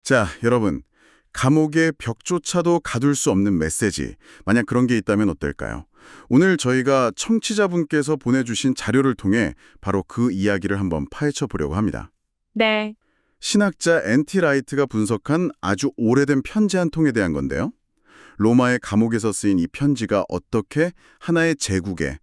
자, 여러분. 감옥의 벽조차도 가둘 수 없는 메시지. 만약 그런 게 있다면 어떨까요? 오늘 저희가 청취자분께서 보내주신 자료를 통해 바로 그 이야기를 한번 파헤쳐 보려고 합니다. 네. 신학자 앤티 라이트가 분석한 아주 오래된 편지 한 통에 대한 건데요. 로마의 감옥에서 쓰인 이 편지가 어떻게 하나의 제국에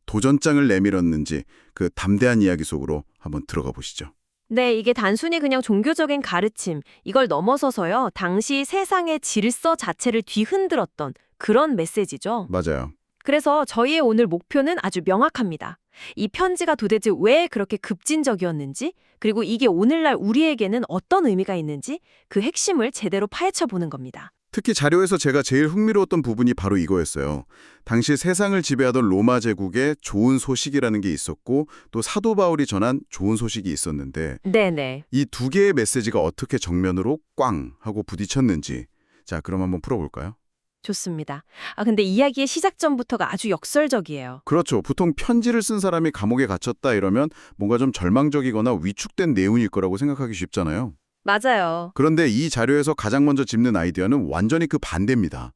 도전장을 내밀었는지 그 담대한 이야기 속으로 한번 들어가 보시죠. 네, 이게 단순히 그냥 종교적인 가르침, 이걸 넘어서서요, 당시 세상의 질서 자체를 뒤흔들었던 그런 메시지죠. 맞아요. 그래서 저희의 오늘 목표는 아주 명확합니다. 이 편지가 도대체 왜 그렇게 급진적이었는지, 그리고 이게 오늘날 우리에게는 어떤 의미가 있는지 그 핵심을 제대로 파헤쳐 보는 겁니다. 특히 자료에서 제가 제일 흥미로웠던 부분이 바로 이거였어요. 당시 세상을 지배하던 로마 제국에 좋은 소식이라는 게 있었고 또 사도 바울이 전한 좋은 소식이 있었는데 네네. 이 두 개의 메시지가 어떻게 정면으로 꽝 하고 부딪혔는지 자, 그럼 한번 풀어볼까요? 좋습니다. 근데 이야기의 시작점부터가 아주 역설적이에요. 그렇죠. 보통 편지를 쓴 사람이 감옥에 갇혔다 이러면 뭔가 좀 절망적이거나 위축된 내용일 거라고 생각하기 쉽잖아요. 맞아요. 그런데 이 자료에서 가장 먼저 짚는 아이디어는 완전히 그 반대입니다.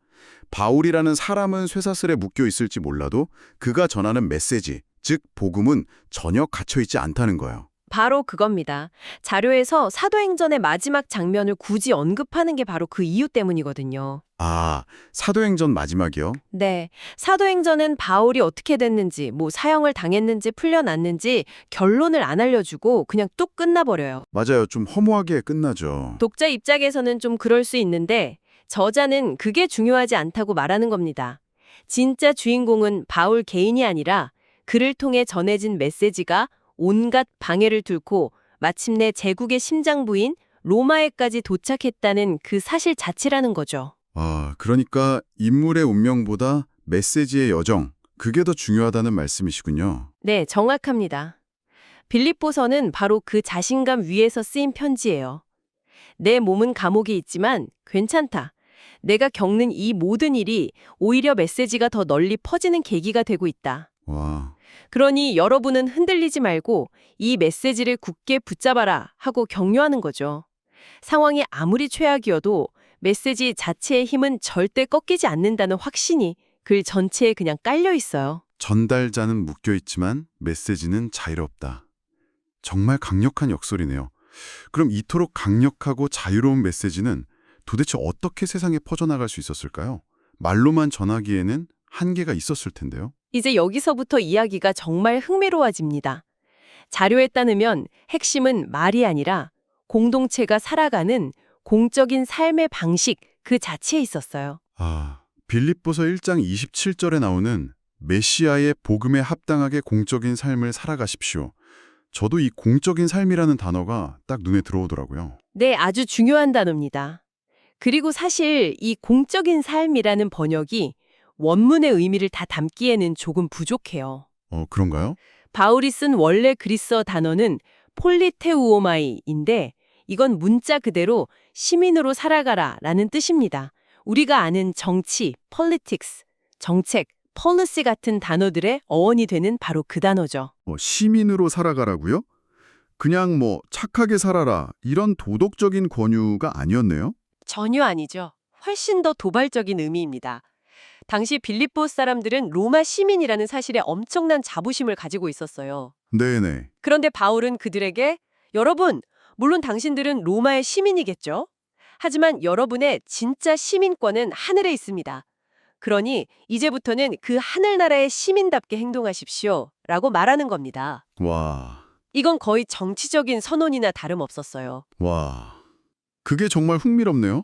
바울이라는 사람은 쇠사슬에 묶여 있을지 몰라도 그가 전하는 메시지, 즉 복음은 전혀 갇혀있지 않다는 거예요. 바로 그겁니다. 자료에서 사도행전의 마지막 장면을 굳이 언급하는 게 바로 그 이유 때문이거든요. 아, 사도행전 마지막이요? 네. 사도행전은 바울이 어떻게 됐는지, 사형을 당했는지 풀려났는지 결론을 안 알려주고 그냥 뚝 끝나버려요. 맞아요. 좀 허무하게 끝나죠. 독자 입장에서는 좀 그럴 수 있는데 저자는 그게 중요하지 않다고 말하는 겁니다. 진짜 주인공은 바울 개인이 아니라 그를 통해 전해진 메시지가 온갖 방해를 뚫고 마침내 제국의 심장부인 로마에까지 도착했다는 그 사실 자체라는 거죠. 아, 그러니까 인물의 운명보다 메시지의 여정, 그게 더 중요하다는 말씀이시군요. 네, 정확합니다. 빌립보서는 바로 그 자신감 위에서 쓰인 편지예요. 내 몸은 감옥에 있지만 괜찮다. 내가 겪는 이 모든 일이 오히려 메시지가 더 널리 퍼지는 계기가 되고 있다. 와, 그러니 여러분은 흔들리지 말고 이 메시지를 굳게 붙잡아라 하고 격려하는 거죠. 상황이 아무리 최악이어도 메시지 자체의 힘은 절대 꺾이지 않는다는 확신이 글 전체에 그냥 깔려 있어요. 전달자는 묶여있지만 메시지는 자유롭다. 정말 강력한 역설이네요. 그럼 이토록 강력하고 자유로운 메시지는 도대체 어떻게 세상에 퍼져나갈 수 있었을까요? 말로만 전하기에는 한계가 있었을 텐데요. 이제 여기서부터 이야기가 정말 흥미로워집니다. 자료에 따르면 핵심은 말이 아니라 공동체가 살아가는 공적인 삶의 방식 그 자체에 있었어요. 아, 빌립보서 1장 27절에 나오는 메시아의 복음에 합당하게 공적인 삶을 살아가십시오. 저도 이 공적인 삶이라는 단어가 딱 눈에 들어오더라고요. 네, 아주 중요한 단어입니다. 그리고 사실 이 공적인 삶이라는 번역이 원문의 의미를 다 담기에는 조금 부족해요. 그런가요? 바울이 쓴 원래 그리스어 단어는 폴리테우오마이인데 이건 문자 그대로 시민으로 살아가라라는 뜻입니다. 우리가 아는 정치, politics, 정책, policy 같은 단어들의 어원이 되는 바로 그 단어죠. 시민으로 살아가라고요? 그냥 착하게 살아라 이런 도덕적인 권유가 아니었네요? 전혀 아니죠. 훨씬 더 도발적인 의미입니다. 당시 빌립보 사람들은 로마 시민이라는 사실에 엄청난 자부심을 가지고 있었어요. 네네. 그런데 바울은 그들에게 여러분, 물론 당신들은 로마의 시민이겠죠? 하지만 여러분의 진짜 시민권은 하늘에 있습니다. 그러니 이제부터는 그 하늘나라의 시민답게 행동하십시오. 라고 말하는 겁니다. 와, 이건 거의 정치적인 선언이나 다름없었어요. 와. 그게 정말 흥미롭네요.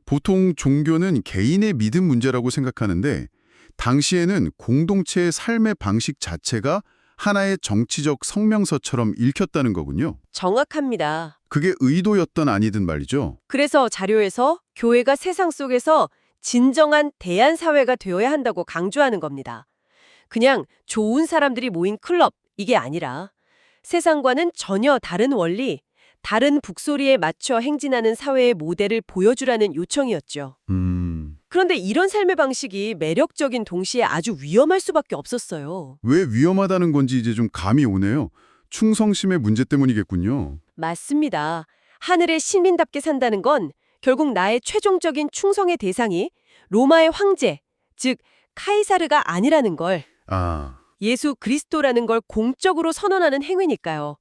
보통 종교는 개인의 믿음 문제라고 생각하는데 당시에는 공동체의 삶의 방식 자체가 하나의 정치적 성명서처럼 읽혔다는 거군요. 정확합니다. 그게 의도였던 아니든 말이죠. 그래서 자료에서 교회가 세상 속에서 진정한 대안사회가 되어야 한다고 강조하는 겁니다. 그냥 좋은 사람들이 모인 클럽, 이게 아니라 세상과는 전혀 다른 원리, 다른 북소리에 맞춰 행진하는 사회의 모델을 보여주라는 요청이었죠. 그런데 이런 삶의 방식이 매력적인 동시에 아주 위험할 수밖에 없었어요. 왜 위험하다는 건지 이제 좀 감이 오네요. 충성심의 문제 때문이겠군요. 맞습니다. 하늘의 시민답게 산다는 건 결국 나의 최종적인 충성의 대상이 로마의 황제, 즉 카이사르가 아니라는 걸, 아, 예수 그리스도라는 걸 공적으로 선언하는 행위니까요.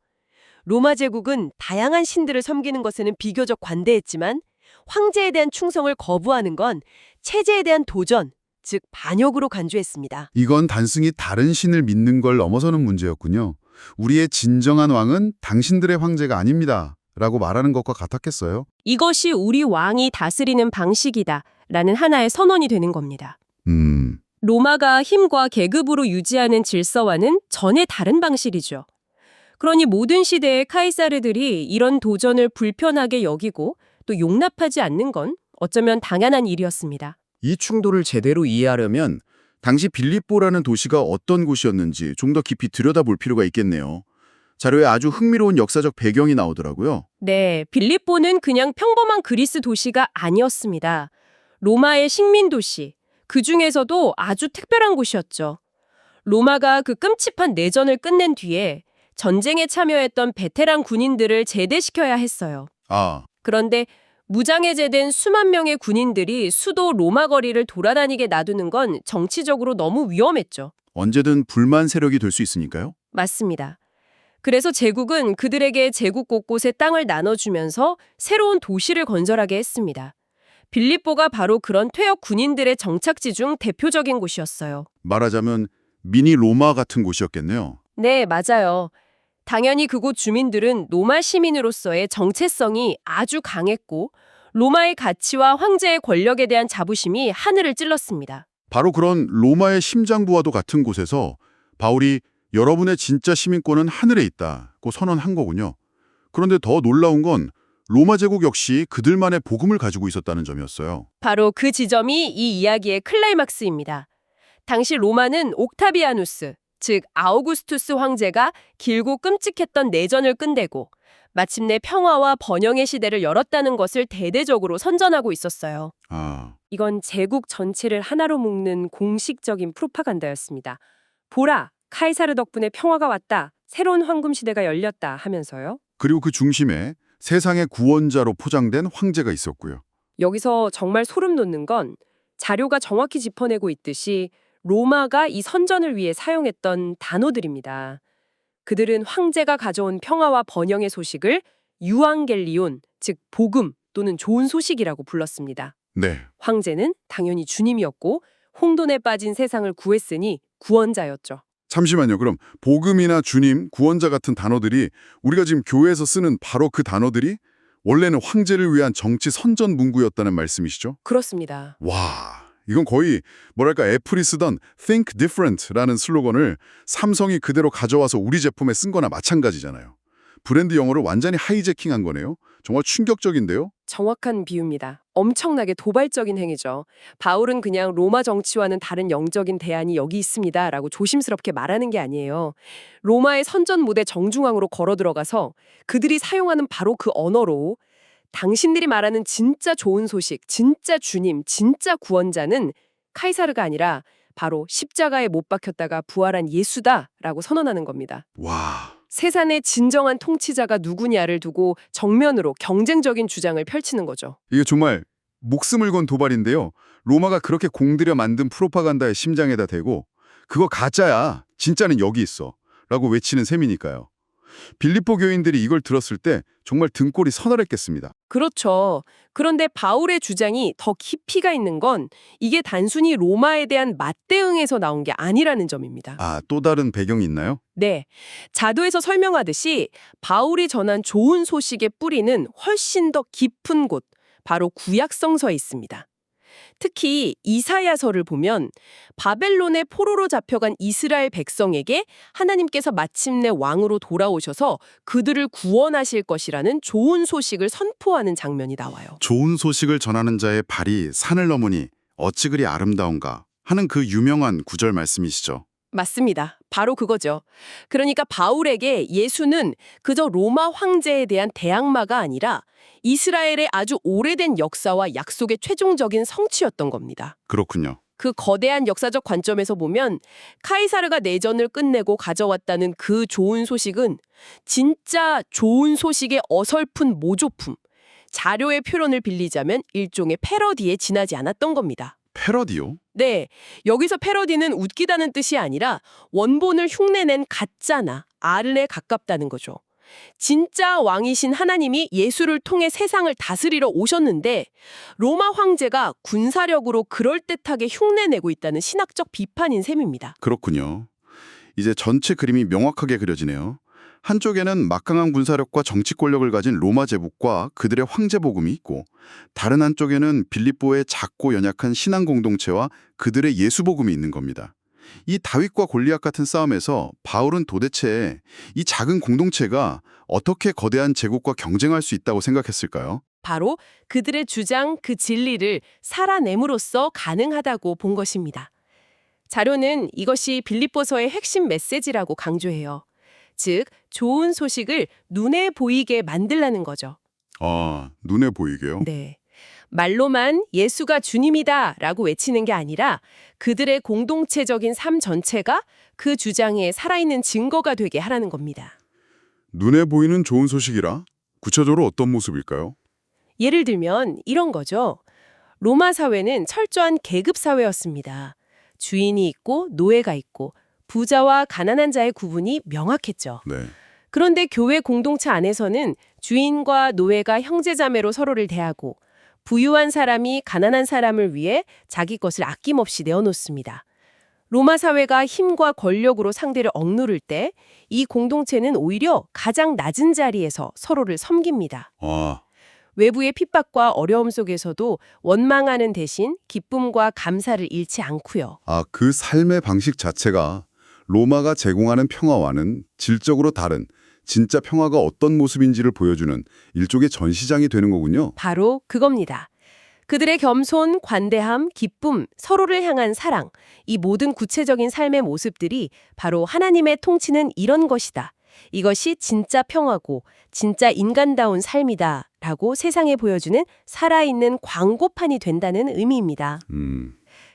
로마 제국은 다양한 신들을 섬기는 것에는 비교적 관대했지만 황제에 대한 충성을 거부하는 건 체제에 대한 도전, 즉 반역으로 간주했습니다. 이건 단순히 다른 신을 믿는 걸 넘어서는 문제였군요. 우리의 진정한 왕은 당신들의 황제가 아닙니다. 라고 말하는 것과 같았겠어요? 이것이 우리 왕이 다스리는 방식이다 라는 하나의 선언이 되는 겁니다. 로마가 힘과 계급으로 유지하는 질서와는 전혀 다른 방식이죠. 그러니 모든 시대의 카이사르들이 이런 도전을 불편하게 여기고 또 용납하지 않는 건 어쩌면 당연한 일이었습니다. 이 충돌을 제대로 이해하려면 당시 빌립보라는 도시가 어떤 곳이었는지 좀 더 깊이 들여다볼 필요가 있겠네요. 자료에 아주 흥미로운 역사적 배경이 나오더라고요. 네, 빌립보는 그냥 평범한 그리스 도시가 아니었습니다. 로마의 식민 도시, 그 중에서도 아주 특별한 곳이었죠. 로마가 그 끔찍한 내전을 끝낸 뒤에 전쟁에 참여했던 베테랑 군인들을 제대시켜야 했어요. 아, 그런데 무장해제된 수만 명의 군인들이 수도 로마 거리를 돌아다니게 놔두는 건 정치적으로 너무 위험했죠. 언제든 불만 세력이 될 수 있으니까요. 맞습니다. 그래서 제국은 그들에게 제국 곳곳에 땅을 나눠주면서 새로운 도시를 건설하게 했습니다. 빌립보가 바로 그런 퇴역 군인들의 정착지 중 대표적인 곳이었어요. 말하자면 미니 로마 같은 곳이었겠네요. 네, 맞아요. 당연히 그곳 주민들은 로마 시민으로서의 정체성이 아주 강했고 로마의 가치와 황제의 권력에 대한 자부심이 하늘을 찔렀습니다. 바로 그런 로마의 심장부와도 같은 곳에서 바울이 여러분의 진짜 시민권은 하늘에 있다고 선언한 거군요. 그런데 더 놀라운 건 로마 제국 역시 그들만의 복음을 가지고 있었다는 점이었어요. 바로 그 지점이 이 이야기의 클라이막스입니다. 당시 로마는 옥타비아누스, 즉 아우구스투스 황제가 길고 끔찍했던 내전을 끝내고 마침내 평화와 번영의 시대를 열었다는 것을 대대적으로 선전하고 있었어요. 아, 이건 제국 전체를 하나로 묶는 공식적인 프로파간다였습니다. 보라, 카이사르 덕분에 평화가 왔다. 새로운 황금 시대가 열렸다 하면서요. 그리고 그 중심에 세상의 구원자로 포장된 황제가 있었고요. 여기서 정말 소름 돋는 건 자료가 정확히 짚어내고 있듯이 로마가 이 선전을 위해 사용했던 단어들입니다. 그들은 황제가 가져온 평화와 번영의 소식을 유앙겔리온, 즉 복음 또는 좋은 소식이라고 불렀습니다. 네, 황제는 당연히 주님이었고 홍돈에 빠진 세상을 구했으니 구원자였죠. 잠시만요. 그럼 복음이나 주님, 구원자 같은 단어들이 우리가 지금 교회에서 쓰는 바로 그 단어들이 원래는 황제를 위한 정치 선전 문구였다는 말씀이시죠? 그렇습니다. 와, 이건 거의 뭐랄까 애플이 쓰던 Think Different라는 슬로건을 삼성이 그대로 가져와서 우리 제품에 쓴 거나 마찬가지잖아요. 브랜드 영어를 완전히 하이제킹한 거네요. 정말 충격적인데요? 정확한 비유입니다. 엄청나게 도발적인 행위죠. 바울은 그냥 로마 정치와는 다른 영적인 대안이 여기 있습니다 라고 조심스럽게 말하는 게 아니에요. 로마의 선전 무대 정중앙으로 걸어 들어가서 그들이 사용하는 바로 그 언어로 당신들이 말하는 진짜 좋은 소식, 진짜 주님, 진짜 구원자는 카이사르가 아니라 바로 십자가에 못 박혔다가 부활한 예수다라고 선언하는 겁니다. 와, 세상의 진정한 통치자가 누구냐를 두고 정면으로 경쟁적인 주장을 펼치는 거죠. 이게 정말 목숨을 건 도발인데요. 로마가 그렇게 공들여 만든 프로파간다의 심장에다 대고 그거 가짜야, 진짜는 여기 있어 라고 외치는 셈이니까요. 빌립보 교인들이 이걸 들었을 때 정말 등골이 서늘했겠습니다. 그렇죠. 그런데 바울의 주장이 더 깊이가 있는 건 이게 단순히 로마에 대한 맞대응에서 나온 게 아니라는 점입니다. 아, 또 다른 배경이 있나요? 네. 자도에서 설명하듯이 바울이 전한 좋은 소식의 뿌리는 훨씬 더 깊은 곳, 바로 구약성서에 있습니다. 특히 이사야서를 보면 바벨론의 포로로 잡혀간 이스라엘 백성에게 하나님께서 마침내 왕으로 돌아오셔서 그들을 구원하실 것이라는 좋은 소식을 선포하는 장면이 나와요. 좋은 소식을 전하는 자의 발이 산을 넘으니 어찌 그리 아름다운가 하는 그 유명한 구절 말씀이시죠. 맞습니다. 바로 그거죠. 그러니까 바울에게 예수는 그저 로마 황제에 대한 대항마가 아니라 이스라엘의 아주 오래된 역사와 약속의 최종적인 성취였던 겁니다. 그렇군요. 그 거대한 역사적 관점에서 보면 카이사르가 내전을 끝내고 가져왔다는 그 좋은 소식은 진짜 좋은 소식의 어설픈 모조품, 자료의 표현을 빌리자면 일종의 패러디에 지나지 않았던 겁니다. 패러디요? 네, 여기서 패러디는 웃기다는 뜻이 아니라 원본을 흉내낸 가짜나 알에 가깝다는 거죠. 진짜 왕이신 하나님이 예수를 통해 세상을 다스리러 오셨는데 로마 황제가 군사력으로 그럴듯하게 흉내내고 있다는 신학적 비판인 셈입니다. 그렇군요. 이제 전체 그림이 명확하게 그려지네요. 한쪽에는 막강한 군사력과 정치 권력을 가진 로마 제국과 그들의 황제 복음이 있고, 다른 한쪽에는 빌립보의 작고 연약한 신앙 공동체와 그들의 예수 복음이 있는 겁니다. 이 다윗과 골리앗 같은 싸움에서 바울은 도대체 이 작은 공동체가 어떻게 거대한 제국과 경쟁할 수 있다고 생각했을까요? 바로 그들의 주장, 그 진리를 살아냄으로써 가능하다고 본 것입니다. 자료는 이것이 빌립보서의 핵심 메시지라고 강조해요. 즉, 좋은 소식을 눈에 보이게 만들라는 거죠. 아, 눈에 보이게요? 네. 말로만 예수가 주님이다 라고 외치는 게 아니라 그들의 공동체적인 삶 전체가 그 주장에 살아있는 증거가 되게 하라는 겁니다. 눈에 보이는 좋은 소식이라? 구체적으로 어떤 모습일까요? 예를 들면 이런 거죠. 로마 사회는 철저한 계급 사회였습니다. 주인이 있고 노예가 있고 부자와 가난한 자의 구분이 명확했죠. 네. 그런데 교회 공동체 안에서는 주인과 노예가 형제자매로 서로를 대하고 부유한 사람이 가난한 사람을 위해 자기 것을 아낌없이 내어놓습니다. 로마 사회가 힘과 권력으로 상대를 억누를 때 이 공동체는 오히려 가장 낮은 자리에서 서로를 섬깁니다. 아, 외부의 핍박과 어려움 속에서도 원망하는 대신 기쁨과 감사를 잃지 않고요. 그 삶의 방식 자체가 로마가 제공하는 평화와는 질적으로 다른 진짜 평화가 어떤 모습인지를 보여주는 일종의 전시장이 되는 거군요. 바로 그겁니다. 그들의 겸손, 관대함, 기쁨, 서로를 향한 사랑, 이 모든 구체적인 삶의 모습들이 바로 하나님의 통치는 이런 것이다. 이것이 진짜 평화고 진짜 인간다운 삶이다 라고 세상에 보여주는 살아있는 광고판이 된다는 의미입니다.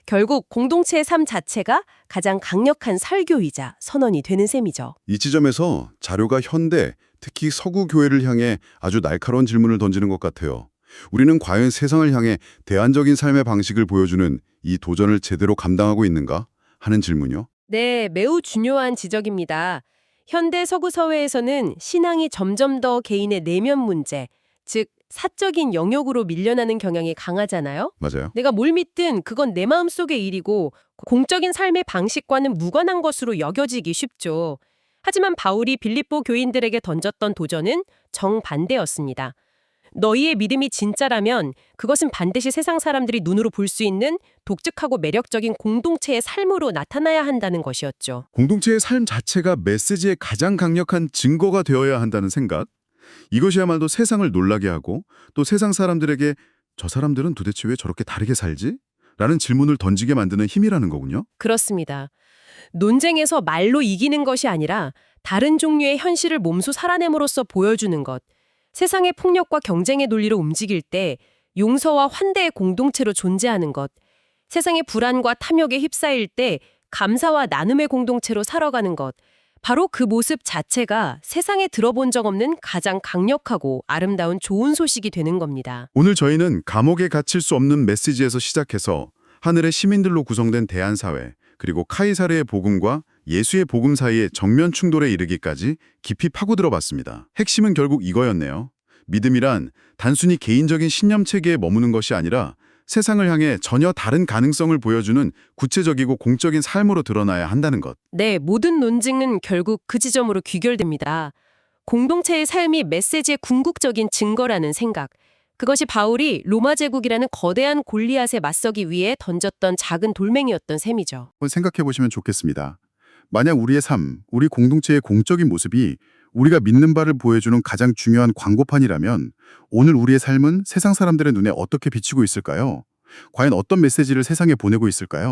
결국 공동체의 삶 자체가 가장 강력한 설교이자 선언이 되는 셈이죠. 이 지점에서 자료가 현대, 특히 서구 교회를 향해 아주 날카로운 질문을 던지는 것 같아요. 우리는 과연 세상을 향해 대안적인 삶의 방식을 보여주는 이 도전을 제대로 감당하고 있는가 하는 질문이요. 네, 매우 중요한 지적입니다. 현대 서구 사회에서는 신앙이 점점 더 개인의 내면 문제, 즉 사적인 영역으로 밀려나는 경향이 강하잖아요. 맞아요. 내가 뭘 믿든 그건 내 마음속의 일이고 공적인 삶의 방식과는 무관한 것으로 여겨지기 쉽죠. 하지만 바울이 빌립보 교인들에게 던졌던 도전은 정반대였습니다. 너희의 믿음이 진짜라면 그것은 반드시 세상 사람들이 눈으로 볼 수 있는 독특하고 매력적인 공동체의 삶으로 나타나야 한다는 것이었죠. 공동체의 삶 자체가 메시지의 가장 강력한 증거가 되어야 한다는 생각. 이것이야말로 세상을 놀라게 하고 또 세상 사람들에게 저 사람들은 도대체 왜 저렇게 다르게 살지? 라는 질문을 던지게 만드는 힘이라는 거군요. 그렇습니다. 논쟁에서 말로 이기는 것이 아니라 다른 종류의 현실을 몸소 살아냄으로써 보여주는 것. 세상의 폭력과 경쟁의 논리로 움직일 때 용서와 환대의 공동체로 존재하는 것. 세상의 불안과 탐욕에 휩싸일 때 감사와 나눔의 공동체로 살아가는 것. 바로 그 모습 자체가 세상에 들어본 적 없는 가장 강력하고 아름다운 좋은 소식이 되는 겁니다. 오늘 저희는 감옥에 갇힐 수 없는 메시지에서 시작해서 하늘의 시민들로 구성된 대한사회, 그리고 카이사르의 복음과 예수의 복음 사이의 정면 충돌에 이르기까지 깊이 파고들어 봤습니다. 핵심은 결국 이거였네요. 믿음이란 단순히 개인적인 신념 체계에 머무는 것이 아니라 세상을 향해 전혀 다른 가능성을 보여주는 구체적이고 공적인 삶으로 드러나야 한다는 것. 네, 모든 논증은 결국 그 지점으로 귀결됩니다. 공동체의 삶이 메시지의 궁극적인 증거라는 생각. 그것이 바울이 로마 제국이라는 거대한 골리앗에 맞서기 위해 던졌던 작은 돌멩이였던 셈이죠. 생각해 보시면 좋겠습니다. 만약 우리의 삶, 우리 공동체의 공적인 모습이 우리가 믿는 바를 보여주는 가장 중요한 광고판이라면 오늘 우리의 삶은 세상 사람들의 눈에 어떻게 비치고 있을까요? 과연 어떤 메시지를 세상에 보내고 있을까요?